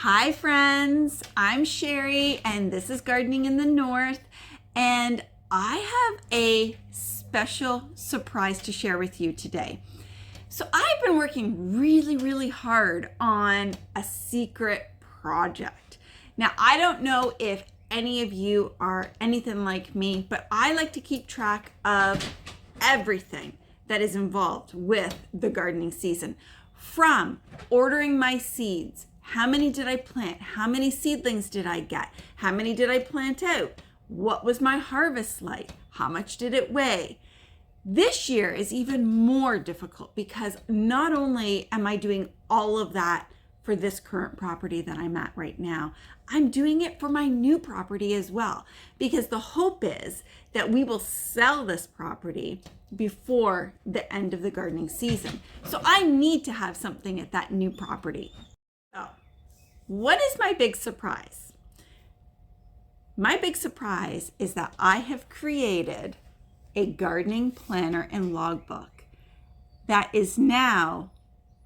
Hi friends, I'm Sherry and this is Gardening in the North, and I have a special surprise to share with you today. So I've been working really hard on a secret project. Now I don't know if any of you are anything like me, but I like to keep track of everything that is involved with the gardening season, from ordering my seeds. How many did I plant? How many seedlings did I get? How many did I plant out? What was my harvest like? How much did it weigh? This year is even more difficult because not only am I doing all of that for this current property that I'm at right now, I'm doing it for my new property as well, because the hope is that we will sell this property before the end of the gardening season. So I need to have something at that new property. So, what is my big surprise? My big surprise is that I have created a gardening planner and logbook that is now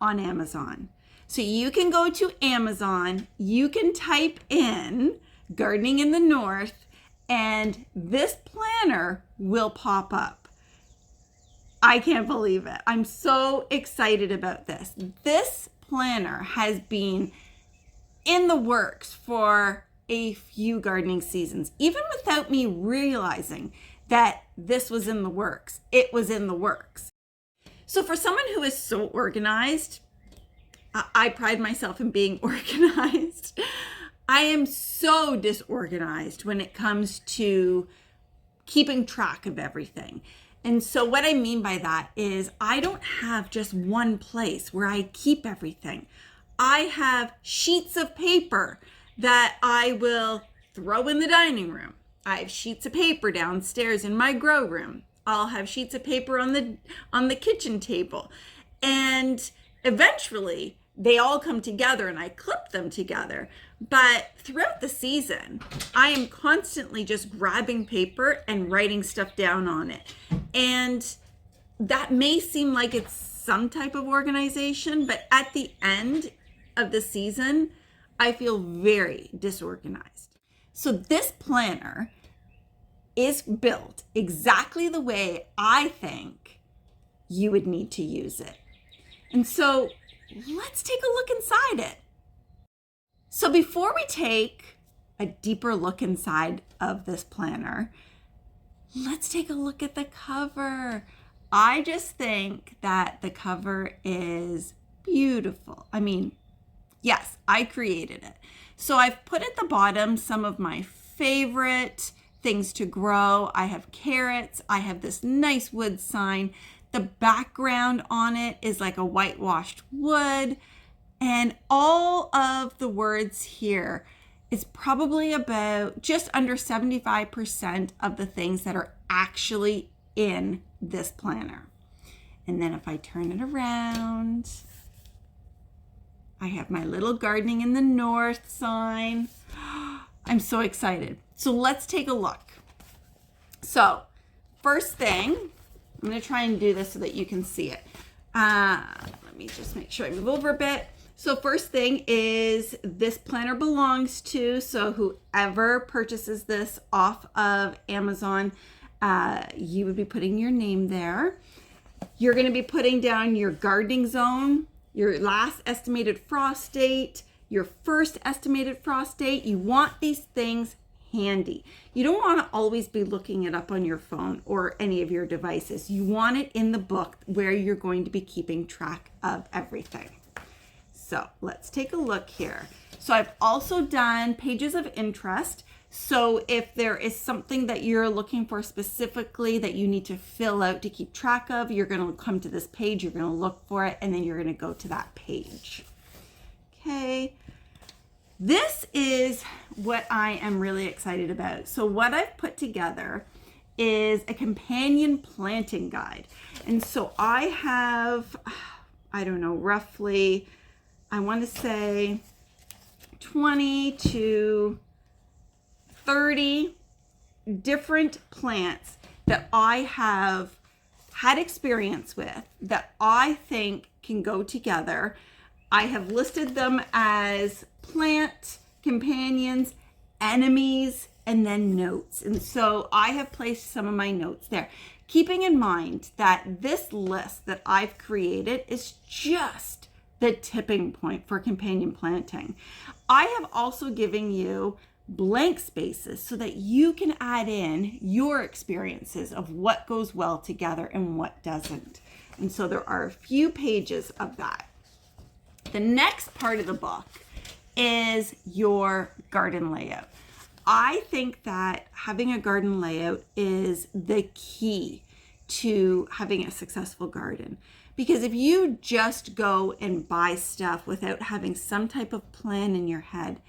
on Amazon. So you can go to Amazon, you can type in Gardening in the North, and this planner will pop up. I can't believe it. I'm so excited about this. This planner has been in the works for a few gardening seasons, even without me realizing that this was in the works. It was in the works. So for someone who is so organized, I pride myself in being organized. I am so disorganized when it comes to keeping track of everything. And so what I mean by that is I don't have just one place where I keep everything. I have sheets of paper that I will throw in the dining room. I have sheets of paper downstairs in my grow room. I'll have sheets of paper on the kitchen table. And eventually they all come together and I clip them together. But throughout the season, I am constantly just grabbing paper and writing stuff down on it. And that may seem like it's some type of organization, but at the end of the season, I feel very disorganized. So this planner is built exactly the way I think you would need to use it. And so let's take a look inside it. So before we take a deeper look inside of this planner, let's take a look at the cover. I just think that the cover is beautiful. I mean, yes, I created it. So I've put at the bottom some of my favorite things to grow. I have carrots. I have this nice wood sign. The background on it is like a whitewashed wood. And all of the words here is probably about just under 75% of the things that are actually in this planner. And then if I turn it around, I have my little Gardening in the North sign. I'm so excited. So let's take a look. So first thing, I'm going to try and do this so that you can see it. Let me just make sure I move over a bit. So first thing is this planner belongs to, so whoever purchases this off of Amazon, you would be putting your name there. You're going to be putting down your gardening zone, your last estimated frost date, your first estimated frost date. You want these things handy. You don't want to always be looking it up on your phone or any of your devices. You want it in the book where you're going to be keeping track of everything. So let's take a look here. So I've also done pages of interest. So if there is something that you're looking for specifically that you need to fill out to keep track of, you're going to come to this page, you're going to look for it, and then you're going to go to that page. Okay. This is what I am really excited about. So what I've put together is a companion planting guide. And so I have, I don't know, roughly, I want to say 20 to 30 different plants that I have had experience with that I think can go together. I have listed them as plant, companions, enemies, and then notes. And so I have placed some of my notes there, keeping in mind that this list that I've created is just the tipping point for companion planting. I have also given you blank spaces so that you can add in your experiences of what goes well together and what doesn't. And so there are a few pages of that. The next part of the book is your garden layout. I think that having a garden layout is the key to having a successful garden. Because if you just go and buy stuff without having some type of plan in your head,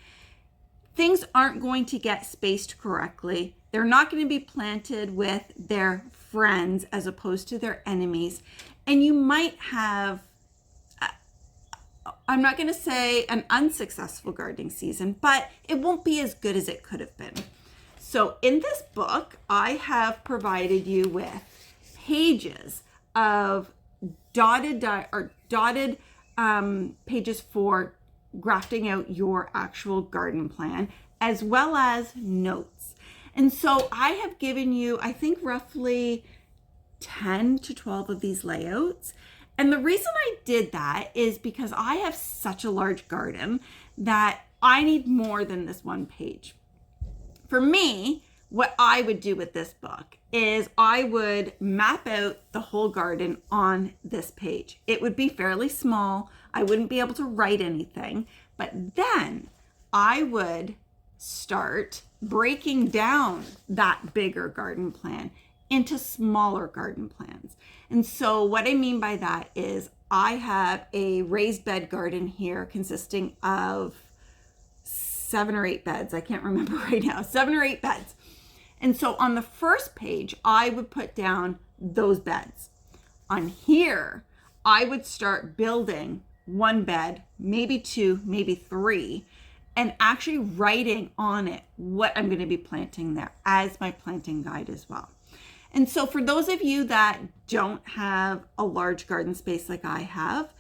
things aren't going to get spaced correctly. They're not going to be planted with their friends as opposed to their enemies. And you might have, I'm not going to say an unsuccessful gardening season, but it won't be as good as it could have been. So in this book, I have provided you with pages of dotted pages for grafting out your actual garden plan, as well as notes. And so I have given you, I think, roughly 10 to 12 of these layouts. And the reason I did that is because I have such a large garden that I need more than this one page. For me, what I would do with this book is I would map out the whole garden on this page. It would be fairly small. I wouldn't be able to write anything, but then I would start breaking down that bigger garden plan into smaller garden plans. And so what I mean by that is I have a raised bed garden here consisting of 7 or 8 beds. I can't remember right now, 7 or 8 beds. And so on the first page, I would put down those beds. On here, I would start building 1 bed, maybe 2, maybe 3, and actually writing on it what I'm going to be planting there as my planting guide as well. And so for those of you that don't have a large garden space like I have,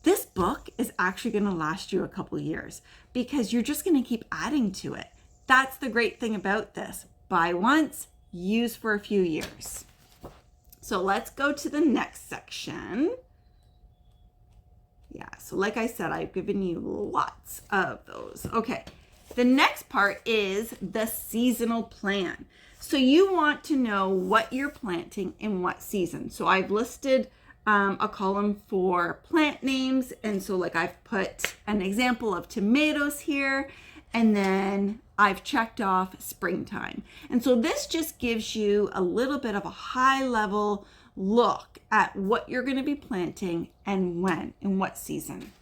this book is actually going to last you a couple years because you're just going to keep adding to it. That's the great thing about this. Buy once, use for a few years. So let's go to the next section. Yeah, so like I said, I've given you lots of those. Okay, the next part is the seasonal plan. So you want to know what you're planting in what season. So I've listed a column for plant names. And so like I've put an example of tomatoes here, and then I've checked off springtime. And so this just gives you a little bit of a high level look at what you're going to be planting and when, in what season.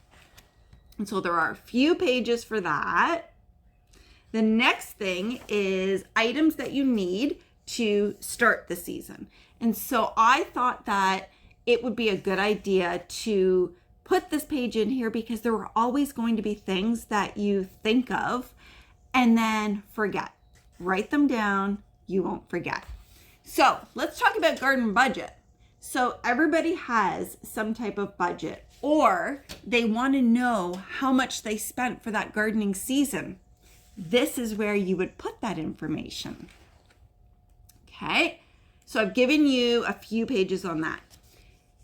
And so there are a few pages for that. The next thing is items that you need to start the season. And so I thought that it would be a good idea to put this page in here because there are always going to be things that you think of and then forget. Write them down, you won't forget. So let's talk about garden budget. So everybody has some type of budget, or they want to know how much they spent for that gardening season. This is where you would put that information. Okay, so I've given you a few pages on that.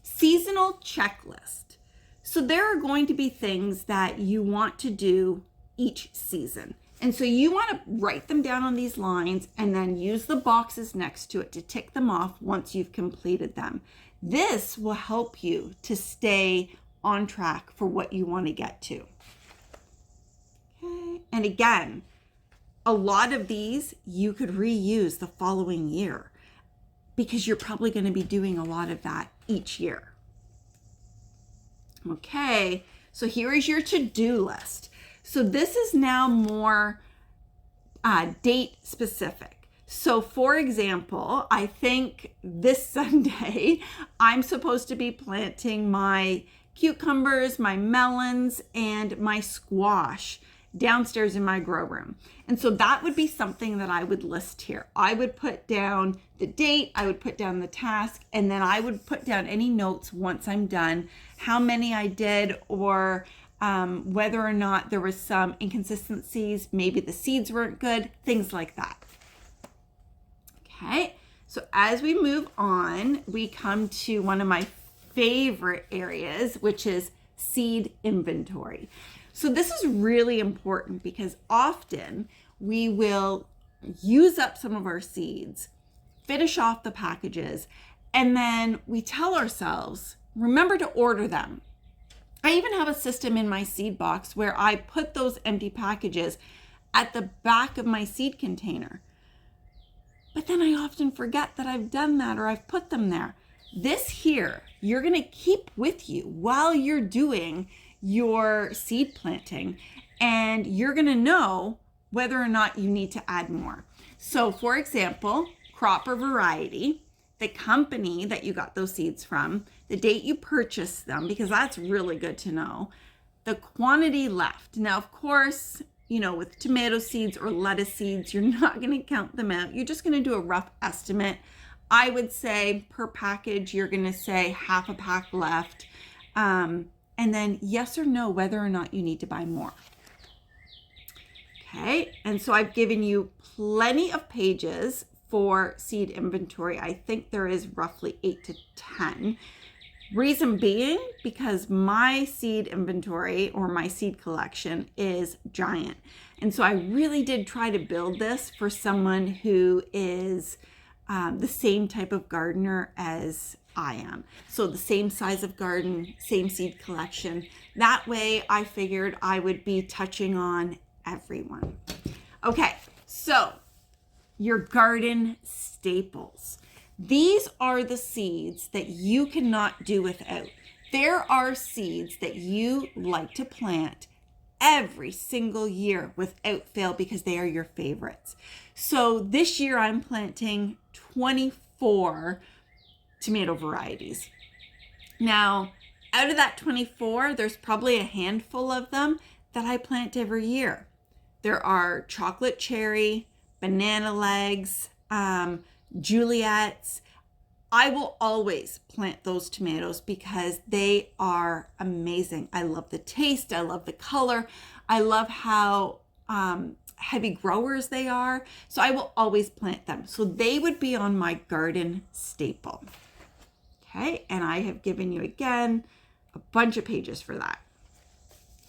Seasonal checklist. So there are going to be things that you want to do each season. And so you want to write them down on these lines and then use the boxes next to it to tick them off once you've completed them. This will help you to stay on track for what you want to get to. Okay. And again, a lot of these you could reuse the following year because you're probably going to be doing a lot of that each year. Okay, so here is your to-do list. So this is now more date specific. So for example, I think this Sunday, I'm supposed to be planting my cucumbers, my melons, and my squash downstairs in my grow room. And so that would be something that I would list here. I would put down the date, I would put down the task, and then I would put down any notes once I'm done, how many I did, or whether or not there was some inconsistencies, maybe the seeds weren't good, things like that. Okay, so as we move on, we come to one of my favorite areas, which is seed inventory. So this is really important because often we will use up some of our seeds, finish off the packages, and then we tell ourselves, remember to order them. I even have a system in my seed box where I put those empty packages at the back of my seed container. But then I often forget that I've done that or I've put them there. This here, you're going to keep with you while you're doing your seed planting, and you're going to know whether or not you need to add more. So for example, crop or variety, the company that you got those seeds from, the date you purchased them, because that's really good to know, the quantity left. Now, of course, you know, with tomato seeds or lettuce seeds, you're not going to count them out. You're just going to do a rough estimate. I would say per package, you're going to say half a pack left. And then yes or no, whether or not you need to buy more. Okay, and so I've given you plenty of pages for seed inventory. I think there is roughly 8 to 10. Reason being, because my seed inventory or my seed collection is giant. And so I really did try to build this for someone who is the same type of gardener as I am. So the same size of garden, same seed collection. That way I figured I would be touching on everyone. Okay, so your garden staples. These are the seeds that you cannot do without. There are seeds that you like to plant every single year without fail because they are your favorites. So this year I'm planting 24 tomato varieties. Now, out of that 24, there's probably a handful of them that I plant every year. There are chocolate cherry, banana legs, Juliet's. I will always plant those tomatoes because they are amazing. I love the taste. I love the color. I love how heavy growers they are. So I will always plant them. So they would be on my garden staple. Okay, and I have given you again a bunch of pages for that.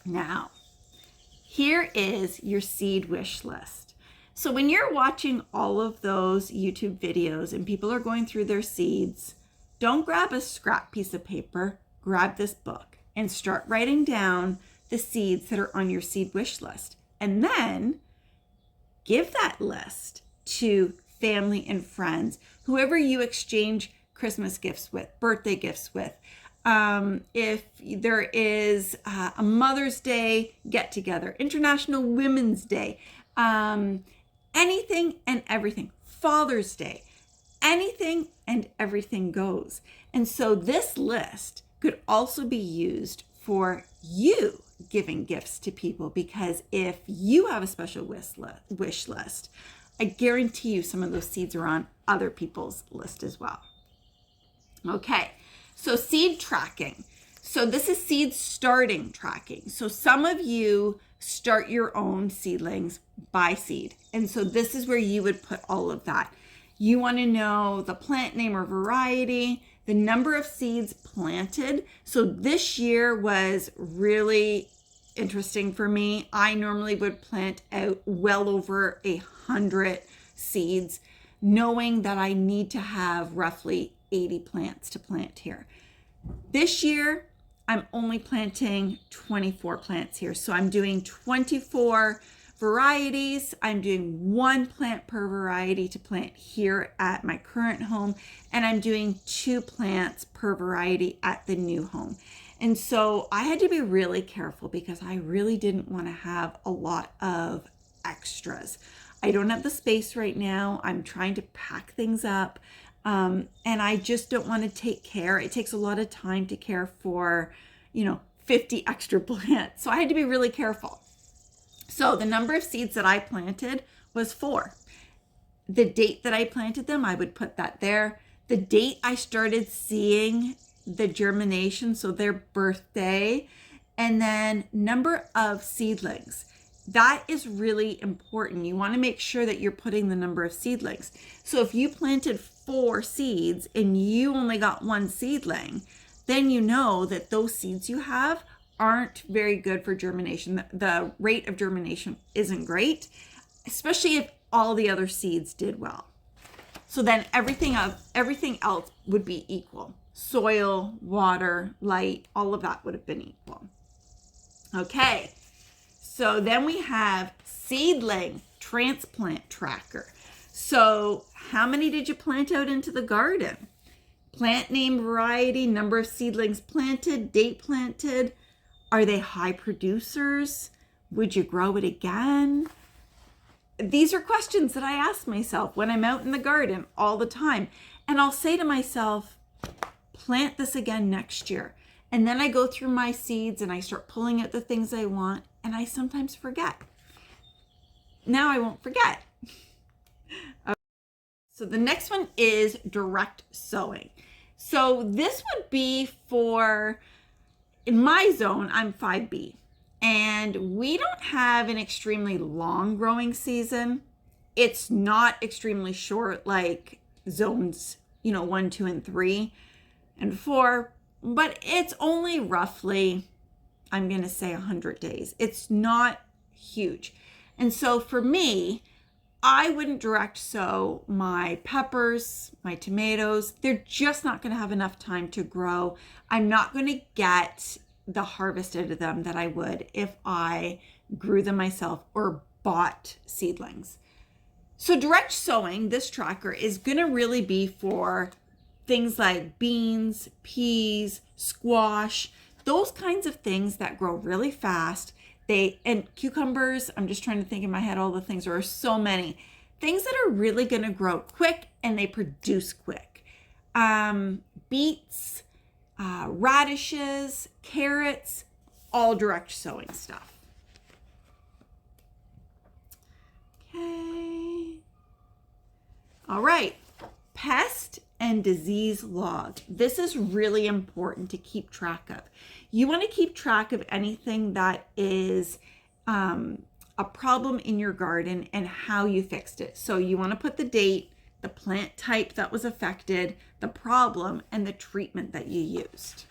Now, here is your seed wish list. So when you're watching all of those YouTube videos and people are going through their seeds, don't grab a scrap piece of paper, grab this book and start writing down the seeds that are on your seed wish list. And then give that list to family and friends, whoever you exchange Christmas gifts with, birthday gifts with. If there is a Mother's Day get together, International Women's Day, anything and everything, Father's Day, anything and everything goes. And so this list could also be used for you giving gifts to people, because if you have a special wish list, I guarantee you some of those seeds are on other people's list as well. Okay, so seed tracking. So this is seed starting tracking. So some of you start your own seedlings by seed. And so this is where you would put all of that. You want to know the plant name or variety, the number of seeds planted. So this year was really interesting for me. I normally would plant out well over 100 seeds, knowing that I need to have roughly 80 plants to plant here. This year, I'm only planting 24 plants here. So I'm doing 24 varieties. I'm doing 1 plant per variety to plant here at my current home. And I'm doing 2 plants per variety at the new home. And so I had to be really careful because I really didn't want to have a lot of extras. I don't have the space right now. I'm trying to pack things up. And I just don't want to take care. It takes a lot of time to care for, 50 extra plants. So I had to be really careful. So the number of seeds that I planted was 4. The date that I planted them, I would put that there. The date I started seeing the germination, so their birthday, And then number of seedlings. That is really important. You want to make sure that you're putting the number of seedlings. So if you planted 4 seeds and you only got 1 seedling, then you know that those seeds you have aren't very good for germination. The rate of germination isn't great, especially if all the other seeds did well. So then everything else would be equal. Soil, water, light, all of that would have been equal. Okay, so then we have seedling transplant tracker. So how many did you plant out into the garden? Plant name, variety, number of seedlings planted, date planted. Are they high producers? Would you grow it again? These are questions that I ask myself when I'm out in the garden all the time. And I'll say to myself, plant this again next year. And then I go through my seeds and I start pulling out the things I want, and I sometimes forget. Now I won't forget. So the next one is direct sowing. So this would be for, in my zone, I'm 5B. And we don't have an extremely long growing season. It's not extremely short like zones, 1, 2, and 3, and 4, but it's only roughly, I'm going to say 100 days. It's not huge. And so for me, I wouldn't direct sow my peppers, my tomatoes. They're just not going to have enough time to grow. I'm not going to get the harvest out of them that I would if I grew them myself or bought seedlings. So direct sowing, this tracker is going to really be for things like beans, peas, squash, those kinds of things that grow really fast. And cucumbers, I'm just trying to think in my head all the things. There are so many things that are really going to grow quick and they produce quick. Beets, radishes, carrots, all direct sowing stuff. Okay. All right. Pest and disease log. This is really important to keep track of. You want to keep track of anything that is a problem in your garden and how you fixed it. So you want to put the date, the plant type that was affected, the problem, and the treatment that you used.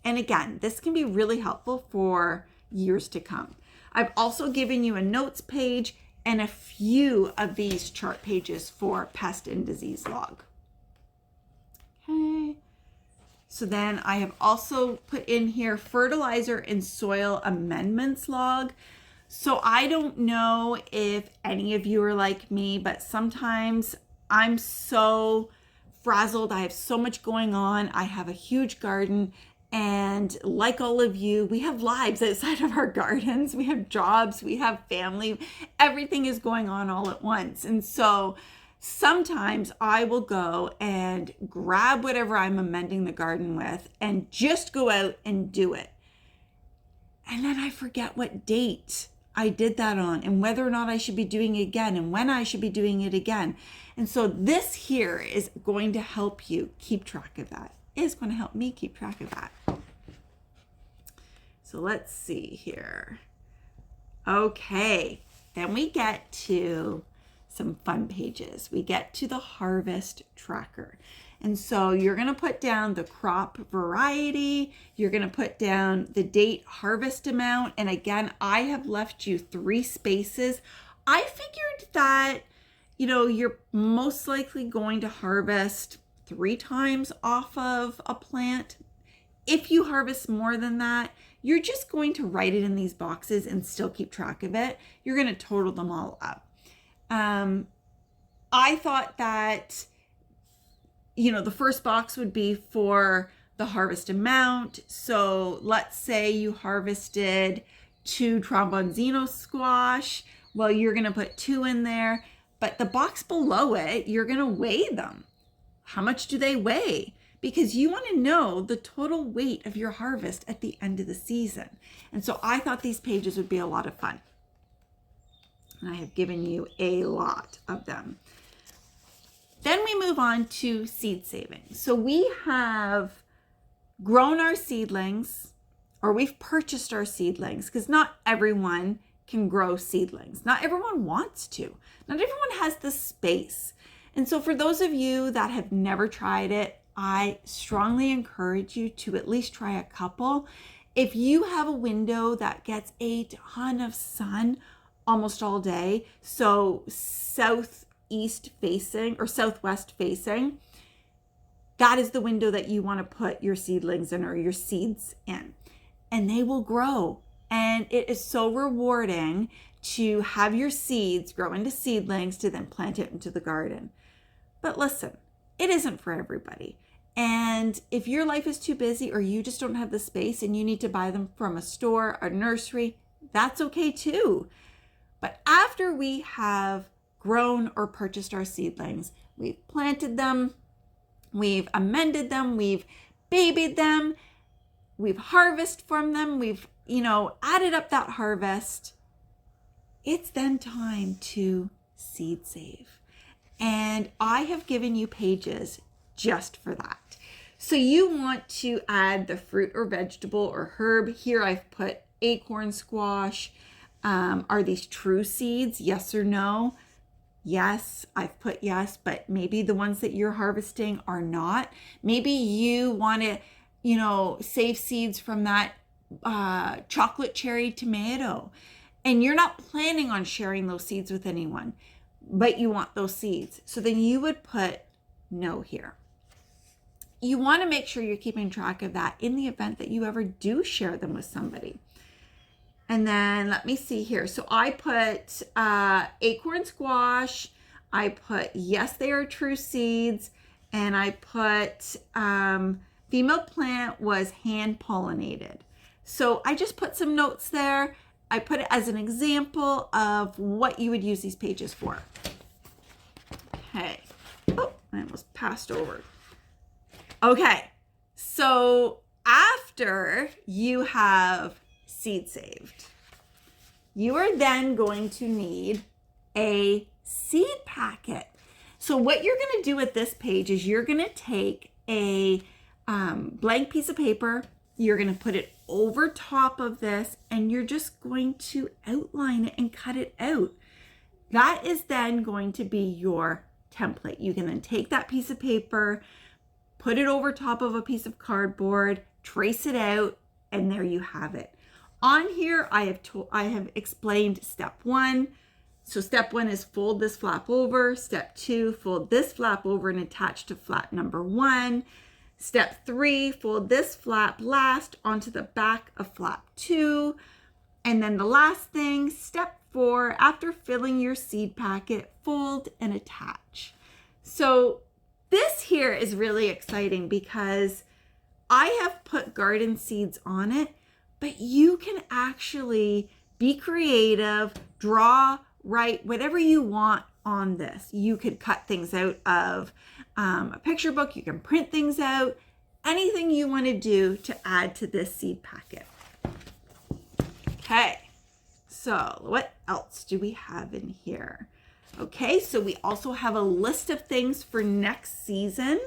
And again, this can be really helpful for years to come. I've also given you a notes page and a few of these chart pages for pest and disease log. Okay. So then I have also put in here fertilizer and soil amendments log. So I don't know if any of you are like me, but sometimes I'm so frazzled. I have so much going on. I have a huge garden. And like all of you, we have lives outside of our gardens. We have jobs, we have family. Everything is going on all at once. And so sometimes I will go and grab whatever I'm amending the garden with and just go out and do it. And then I forget what date I did that on and whether or not I should be doing it again and when I should be doing it again. And so this here is going to help you keep track of that. It is going to help me keep track of that. So let's see here. Okay, then we get to some fun pages. We get to the harvest tracker. And so you're going to put down the crop variety. You're going to put down the date harvest amount. And again, I have left you 3 spaces. I figured that, you're most likely going to harvest 3 times off of a plant. If you harvest more than that, you're just going to write it in these boxes and still keep track of it. You're going to total them all up. I thought that, the first box would be for the harvest amount. So let's say you harvested 2 trombonzino squash. Well, you're going to put 2 in there, but the box below it, you're going to weigh them. How much do they weigh? Because you want to know the total weight of your harvest at the end of the season. And so I thought these pages would be a lot of fun. And I have given you a lot of them. Then we move on to seed saving. So we have grown our seedlings. or we've purchased our seedlings, because not everyone can grow seedlings. Not everyone wants to. Not everyone has the space. And so for those of you that have never tried it, I strongly encourage you to at least try a couple. If you have a window that gets a ton of sun almost all day, so southeast facing or southwest facing, that is the window that you want to put your seedlings in or your seeds in, and they will grow. And it is so rewarding to have your seeds grow into seedlings to then plant it into the garden. But listen, it isn't for everybody. And if your life is too busy or you just don't have the space and you need to buy them from a store, a nursery, that's okay too. But after we have grown or purchased our seedlings, we've planted them, we've amended them, we've babied them, we've harvested from them, we've, added up that harvest. It's then time to seed save. And I have given you pages just for that. So you want to add the fruit or vegetable or herb. Here I've put acorn squash. Are these true seeds? Yes or no? Yes, I've put yes, but maybe the ones that you're harvesting are not. Maybe you want to, save seeds from that chocolate cherry tomato, and you're not planning on sharing those seeds with anyone, but you want those seeds. So then you would put no here. You want to make sure you're keeping track of that in the event that you ever do share them with somebody. And then let me see here. So I put acorn squash. I put yes, they are true seeds. And I put female plant was hand pollinated. So I just put some notes there. I put it as an example of what you would use these pages for. Okay. Oh, I almost passed over. Okay. So after you have seed saved, you are then going to need a seed packet. So what you're going to do with this page is you're going to take a blank piece of paper, you're going to put it over top of this, and you're just going to outline it and cut it out. That is then going to be your template. You can then take that piece of paper, put it over top of a piece of cardboard, trace it out, and there you have it. On here, I have explained step 1. So step 1 is fold this flap over. Step 2, fold this flap over and attach to flap number 1. Step 3, fold this flap last onto the back of flap 2. And then the last thing, step 4, after filling your seed packet, fold and attach. So this here is really exciting because I have put garden seeds on it, but you can actually be creative, draw, write, whatever you want on this. You could cut things out of a picture book. You can print things out, anything you want to do to add to this seed packet. Okay, so what else do we have in here? Okay, so we also have a list of things for next season,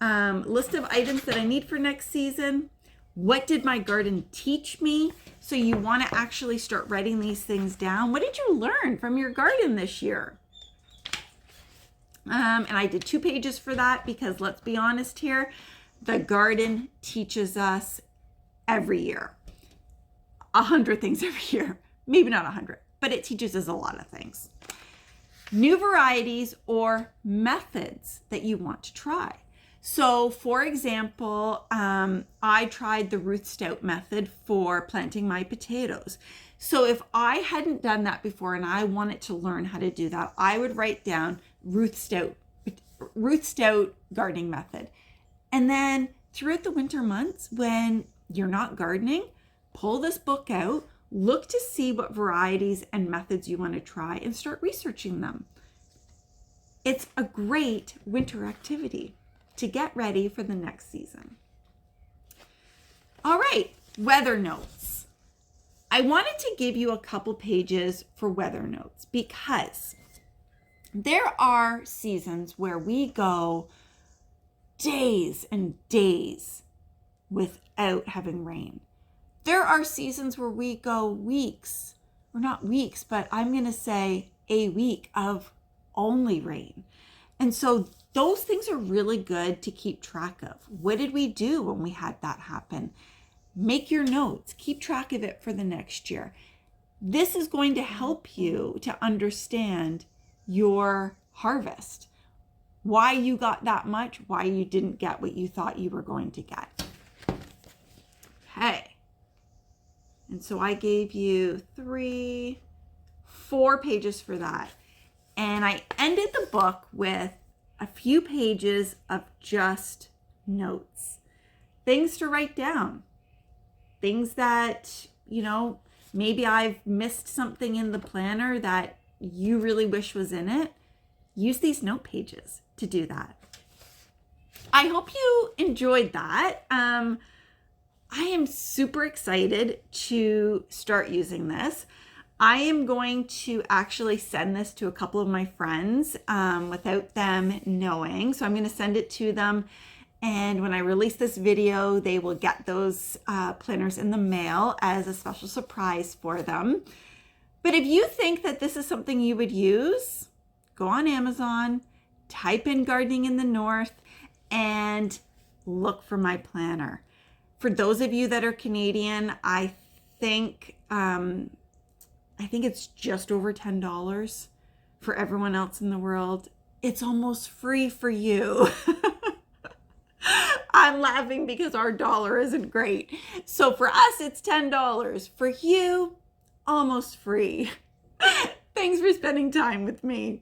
list of items that I need for next season. What did my garden teach me? So you want to actually start writing these things down. What did you learn from your garden this year? And I did 2 pages for that because let's be honest here, the garden teaches us every year. 100 things every year. Maybe not 100, but it teaches us a lot of things. New varieties or methods that you want to try. So for example, I tried the root stout method for planting my potatoes. So if I hadn't done that before and I wanted to learn how to do that, I would write down root stout gardening method. And then throughout the winter months when you're not gardening, pull this book out, look to see what varieties and methods you want to try and start researching them. It's a great winter activity to get ready for the next season. All right, weather notes. I wanted to give you a couple pages for weather notes because there are seasons where we go days and days without having rain. There are seasons where we go weeks, or not weeks, but I'm going to say a week of only rain. And so those things are really good to keep track of. What did we do when we had that happen? Make your notes, keep track of it for the next year. This is going to help you to understand your harvest, why you got that much, why you didn't get what you thought you were going to get. Okay. And so I gave you 4 pages for that. And I ended the book with a few pages of just notes, things to write down, things that, maybe I've missed something in the planner that you really wish was in it. Use these note pages to do that. I hope you enjoyed that. I am super excited to start using this. I am going to actually send this to a couple of my friends without them knowing. So I'm going to send it to them. And when I release this video, they will get those planners in the mail as a special surprise for them. But if you think that this is something you would use, go on Amazon, type in Gardening in the North, and look for my planner. For those of you that are Canadian, I think it's just over $10. For everyone else in the world, it's almost free for you. I'm laughing because our dollar isn't great. So for us, it's $10. For you, almost free. Thanks for spending time with me.